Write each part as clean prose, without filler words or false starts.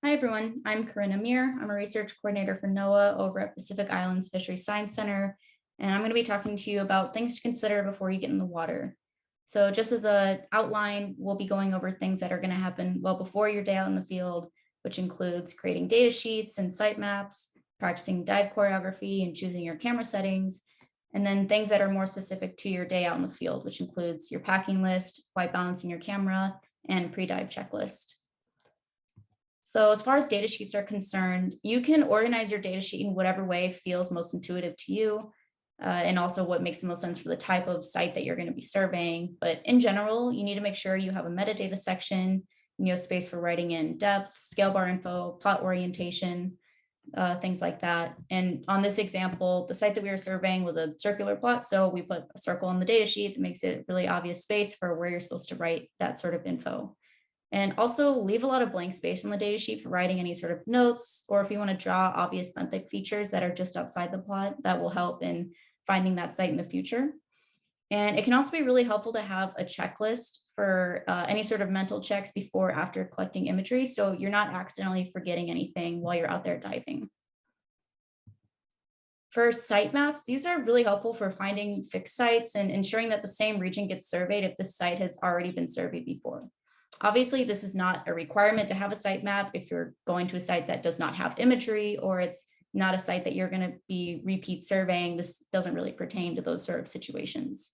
Hi, everyone. I'm Corinne Amir. I'm a research coordinator for NOAA over at Pacific Islands Fisheries Science Center, and I'm going to be talking to you about things to consider before you get in the water. So just as an outline, we'll be going over things that are going to happen well before your day out in the field, which includes creating data sheets and sitemaps, practicing dive choreography and choosing your camera settings, and then things that are more specific to your day out in the field, which includes your packing list, white balancing your camera, and pre-dive checklist. So as far as data sheets are concerned, you can organize your data sheet in whatever way feels most intuitive to you, and also what makes the most sense for the type of site that you're going to be surveying. But in general, you need to make sure you have a metadata section, and you have space for writing in depth, scale bar info, plot orientation, things like that. And on this example, the site that we were surveying was a circular plot, so we put a circle on the data sheet that makes it really obvious space for where you're supposed to write that sort of info. And also leave a lot of blank space on the data sheet for writing any sort of notes, or if you want to draw obvious benthic features that are just outside the plot, that will help in finding that site in the future. And it can also be really helpful to have a checklist for any sort of mental checks before or after collecting imagery, so you're not accidentally forgetting anything while you're out there diving. For sitemaps, these are really helpful for finding fixed sites and ensuring that the same region gets surveyed if the site has already been surveyed before. Obviously, this is not a requirement to have a sitemap if you're going to a site that does not have imagery, or it's not a site that you're going to be repeat surveying. This doesn't really pertain to those sort of situations.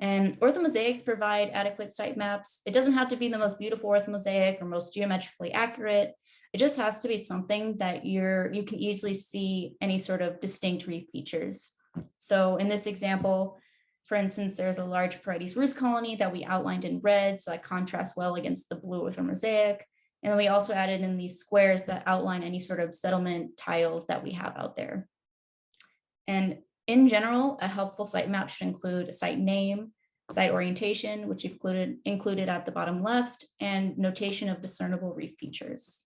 And orthomosaics provide adequate sitemaps. It doesn't have to be the most beautiful orthomosaic or most geometrically accurate. It just has to be something that you can easily see any sort of distinct reef features. So in this example, for instance, there's a large Parietes roost colony that we outlined in red, so that contrasts well against the blue orthomosaic. And then we also added in these squares that outline any sort of settlement tiles that we have out there. And in general, a helpful sitemap should include a site name, site orientation, which included at the bottom left, and notation of discernible reef features.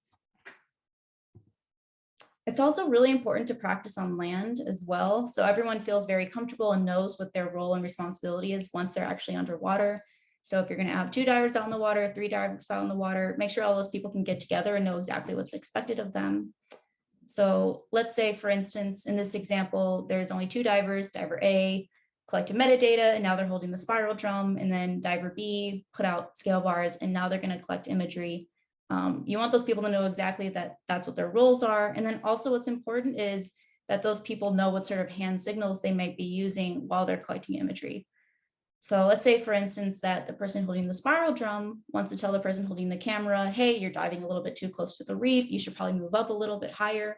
It's also really important to practice on land as well, so everyone feels very comfortable and knows what their role and responsibility is once they're actually underwater. So if you're going to have 2 divers out in the water, 3 divers out in the water, make sure all those people can get together and know exactly what's expected of them. So let's say, for instance, in this example, there's only 2 divers. Diver A collected metadata, and now they're holding the spiral drum, and then diver B put out scale bars, and now they're going to collect imagery. You want those people to know exactly that that's what their roles are. And then also what's important is that those people know what sort of hand signals they might be using while they're collecting imagery. So let's say, for instance, that the person holding the spiral drum wants to tell the person holding the camera, hey, you're diving a little bit too close to the reef, you should probably move up a little bit higher.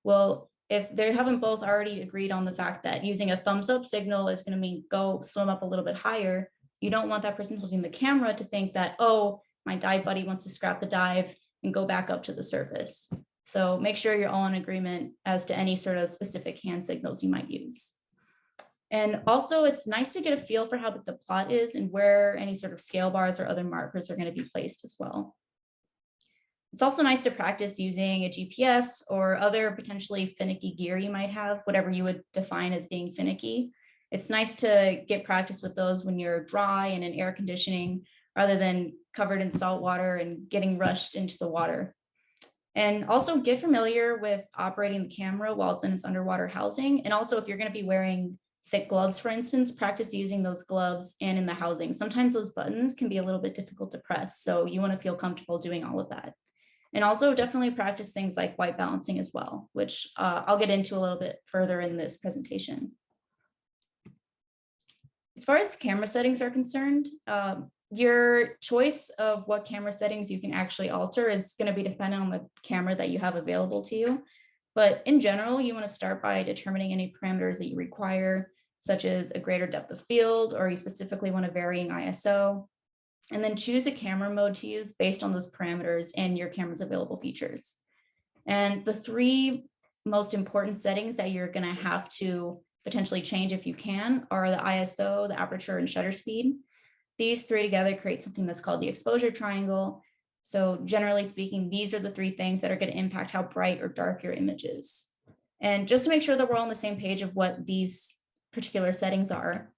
Well, if they haven't both already agreed on the fact that using a thumbs up signal is going to mean go swim up a little bit higher, you don't want that person holding the camera to think that, oh, my dive buddy wants to scrap the dive and go back up to the surface. So make sure you're all in agreement as to any sort of specific hand signals you might use. And also, it's nice to get a feel for how the plot is and where any sort of scale bars or other markers are going to be placed as well. It's also nice to practice using a GPS or other potentially finicky gear you might have, whatever you would define as being finicky. It's nice to get practice with those when you're dry and in air conditioning, rather than covered in salt water and getting rushed into the water. And also get familiar with operating the camera while it's in its underwater housing. And also, if you're going to be wearing thick gloves, for instance, practice using those gloves and in the housing. Sometimes those buttons can be a little bit difficult to press, so you want to feel comfortable doing all of that. And also definitely practice things like white balancing as well, which I'll get into a little bit further in this presentation. As far as camera settings are concerned, your choice of what camera settings you can actually alter is going to be dependent on the camera that you have available to you. But in general, you want to start by determining any parameters that you require, such as a greater depth of field, or you specifically want a varying ISO, and then choose a camera mode to use based on those parameters and your camera's available features. And the 3 most important settings that you're going to have to potentially change if you can are the ISO, the aperture, and shutter speed. These 3 together create something that's called the exposure triangle. So generally speaking, these are the 3 things that are going to impact how bright or dark your image is. And just to make sure that we're all on the same page of what these particular settings are,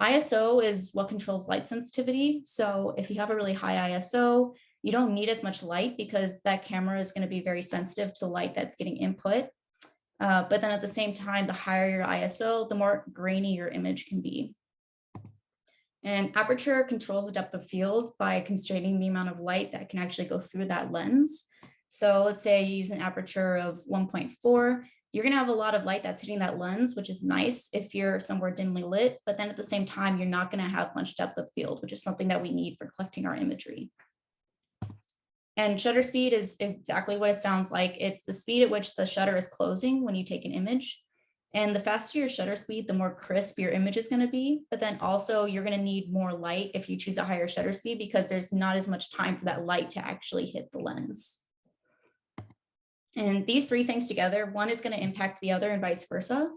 ISO is what controls light sensitivity. So if you have a really high ISO, you don't need as much light because that camera is going to be very sensitive to the light that's getting input. But then at the same time, the higher your ISO, the more grainy your image can be. And aperture controls the depth of field by constraining the amount of light that can actually go through that lens. So let's say you use an aperture of 1.4, you're going to have a lot of light that's hitting that lens, which is nice if you're somewhere dimly lit, but then at the same time, you're not going to have much depth of field, which is something that we need for collecting our imagery. And shutter speed is exactly what it sounds like. It's the speed at which the shutter is closing when you take an image. And the faster your shutter speed, the more crisp your image is going to be. But then also you're going to need more light if you choose a higher shutter speed because there's not as much time for that light to actually hit the lens. And these three things together, one is going to impact the other and vice versa.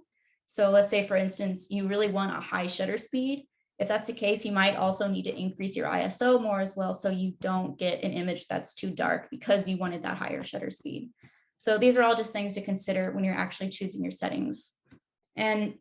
So let's say, for instance, you really want a high shutter speed. If that's the case, you might also need to increase your ISO more as well, so you don't get an image that's too dark because you wanted that higher shutter speed. So these are all just things to consider when you're actually choosing your settings. And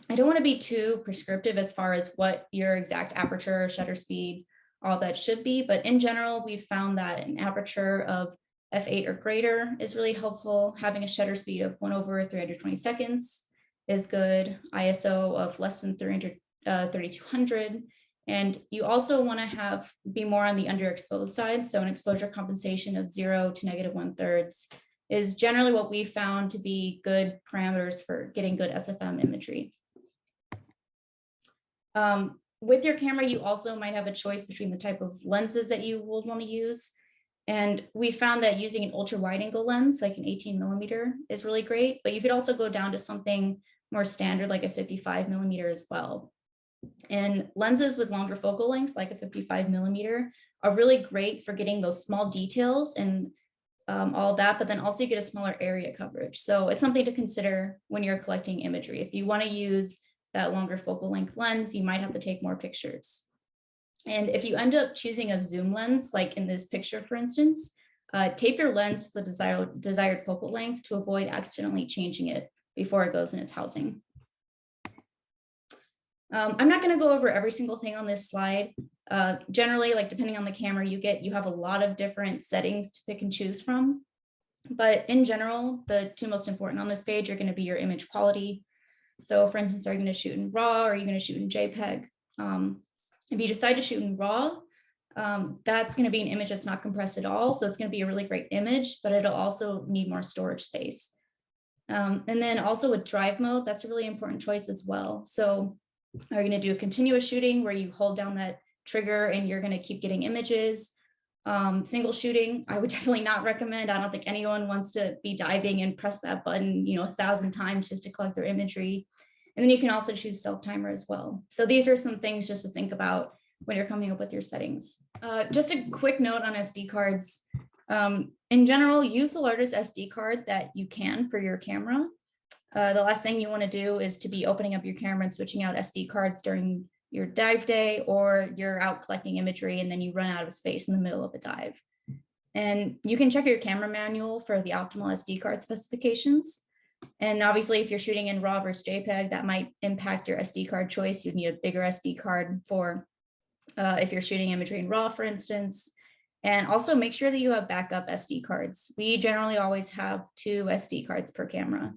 I don't want to be too prescriptive as far as what your exact aperture, shutter speed, all that should be. But in general, we've found that an aperture of f8 or greater is really helpful. Having a shutter speed of 1/320 seconds is good. ISO of less than 3200. And you also want to be more on the underexposed side. So an exposure compensation of 0 to -1/3 is generally what we found to be good parameters for getting good SFM imagery. With your camera, you also might have a choice between the type of lenses that you will want to use. And we found that using an ultra wide angle lens, like an 18mm, is really great, but you could also go down to something more standard, like a 55mm as well. And lenses with longer focal lengths, like a 55mm, are really great for getting those small details and all of that, but then also you get a smaller area coverage. So it's something to consider when you're collecting imagery. If you want to use that longer focal length lens, you might have to take more pictures. And if you end up choosing a zoom lens, like in this picture, for instance, tape your lens to the desired focal length to avoid accidentally changing it before it goes in its housing. I'm not going to go over every single thing on this slide. Generally, like depending on the camera you have a lot of different settings to pick and choose from. But in general, the two most important on this page are going to be your image quality. So for instance, are you going to shoot in RAW or are you going to shoot in JPEG? If you decide to shoot in RAW, that's going to be an image that's not compressed at all. So it's going to be a really great image, but it'll also need more storage space. And then also with drive mode, that's a really important choice as well. So are you going to do a continuous shooting where you hold down that trigger and you're going to keep getting images? Single shooting, I would definitely not recommend. I don't think anyone wants to be diving and press that button, 1,000 times just to collect their imagery. And then you can also choose self-timer as well. So these are some things just to think about when you're coming up with your settings. Just a quick note on SD cards. In general, use the largest SD card that you can for your camera. The last thing you want to do is to be opening up your camera and switching out SD cards during your dive day, or you're out collecting imagery and then you run out of space in the middle of a dive. And you can check your camera manual for the optimal SD card specifications. And obviously, if you're shooting in RAW versus JPEG, that might impact your SD card choice. You'd need a bigger SD card for if you're shooting imagery in RAW, for instance. And also make sure that you have backup SD cards. We generally always have 2 SD cards per camera.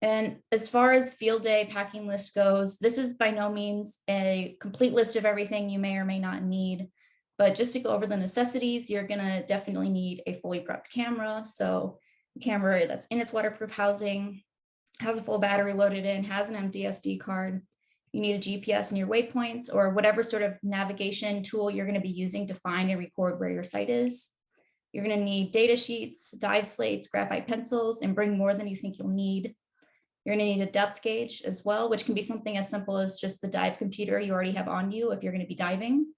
And as far as field day packing list goes, this is by no means a complete list of everything you may or may not need. But just to go over the necessities, you're going to definitely need a fully prepped camera. So a camera that's in its waterproof housing, has a full battery loaded in, has an empty SD card. You need a GPS and your waypoints or whatever sort of navigation tool you're going to be using to find and record where your site is. You're going to need data sheets, dive slates, graphite pencils, and bring more than you think you'll need. You're going to need a depth gauge as well, which can be something as simple as just the dive computer you already have on you if you're going to be diving.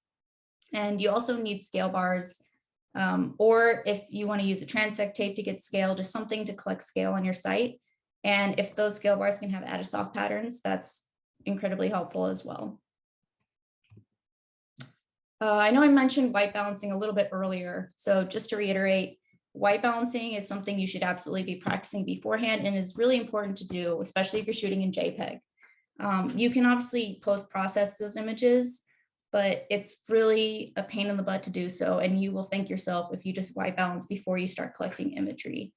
And you also need scale bars, or if you want to use a transect tape to get scale, just something to collect scale on your site. And if those scale bars can have added soft patterns, that's incredibly helpful as well. I know I mentioned white balancing a little bit earlier. So just to reiterate, white balancing is something you should absolutely be practicing beforehand and is really important to do, especially if you're shooting in JPEG. You can obviously post-process those images, but it's really a pain in the butt to do so. And you will thank yourself if you just white balance before you start collecting imagery.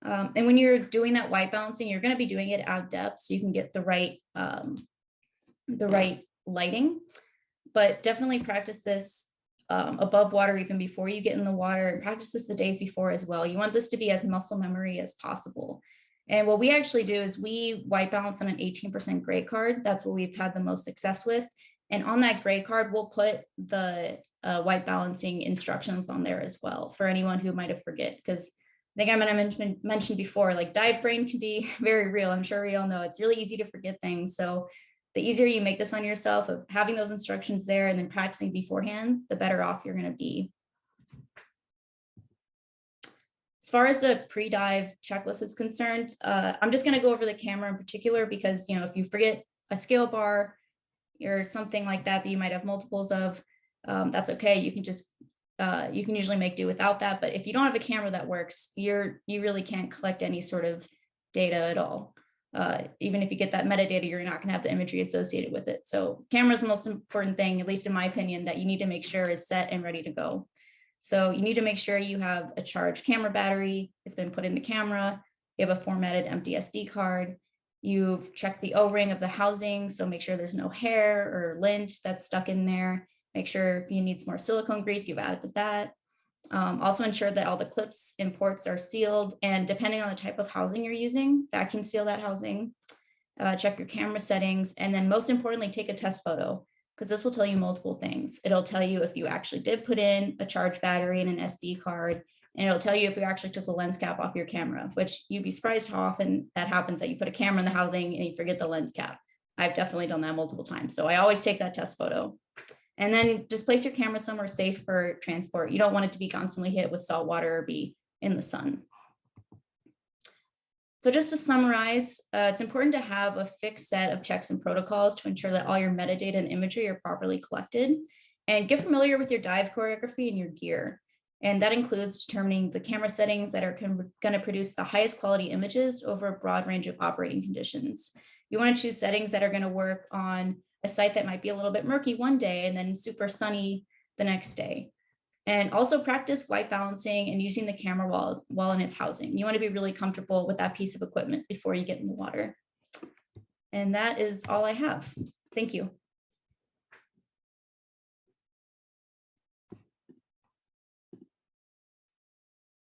And when you're doing that white balancing, you're going to be doing it at depth so you can get the right lighting, but definitely practice this above water even before you get in the water, and practice this the days before as well. You want this to be as muscle memory as possible. And what we actually do is we white balance on an 18% gray card. That's what we've had the most success with. And on that gray card, we'll put the white balancing instructions on there as well for anyone who might have forget, because I think I mentioned before, like dive brain can be very real. I'm sure we all know it's really easy to forget things. So the easier you make this on yourself of having those instructions there and then practicing beforehand, the better off you're going to be. As far as the pre-dive checklist is concerned, I'm just going to go over the camera in particular because, you know, if you forget a scale bar or something like that that you might have multiples of, that's okay. You can just you can usually make do without that. But if you don't have a camera that works, you really can't collect any sort of data at all. Even if you get that metadata, you're not going to have the imagery associated with it. So camera is the most important thing, at least in my opinion, that you need to make sure is set and ready to go. So you need to make sure you have a charged camera battery. It's been put in the camera. You have a formatted empty SD card. You've checked the O-ring of the housing. So make sure there's no hair or lint that's stuck in there. Make sure if you need some more silicone grease, you've added that. Also ensure that all the clips and ports are sealed, and depending on the type of housing you're using, vacuum seal that housing, check your camera settings, and then most importantly, take a test photo, because this will tell you multiple things. It'll tell you if you actually did put in a charged battery and an SD card, and it'll tell you if you actually took the lens cap off your camera, which you'd be surprised how often that happens, that you put a camera in the housing and you forget the lens cap. I've definitely done that multiple times. So I always take that test photo. And then just place your camera somewhere safe for transport. You don't want it to be constantly hit with salt water or be in the sun. So just to summarize, it's important to have a fixed set of checks and protocols to ensure that all your metadata and imagery are properly collected, and get familiar with your dive choreography and your gear. And that includes determining the camera settings that are going to produce the highest quality images over a broad range of operating conditions. You want to choose settings that are going to work on a site that might be a little bit murky one day and then super sunny the next day. And also practice white balancing and using the camera while in its housing. You want to be really comfortable with that piece of equipment before you get in the water. And that is all I have. Thank you.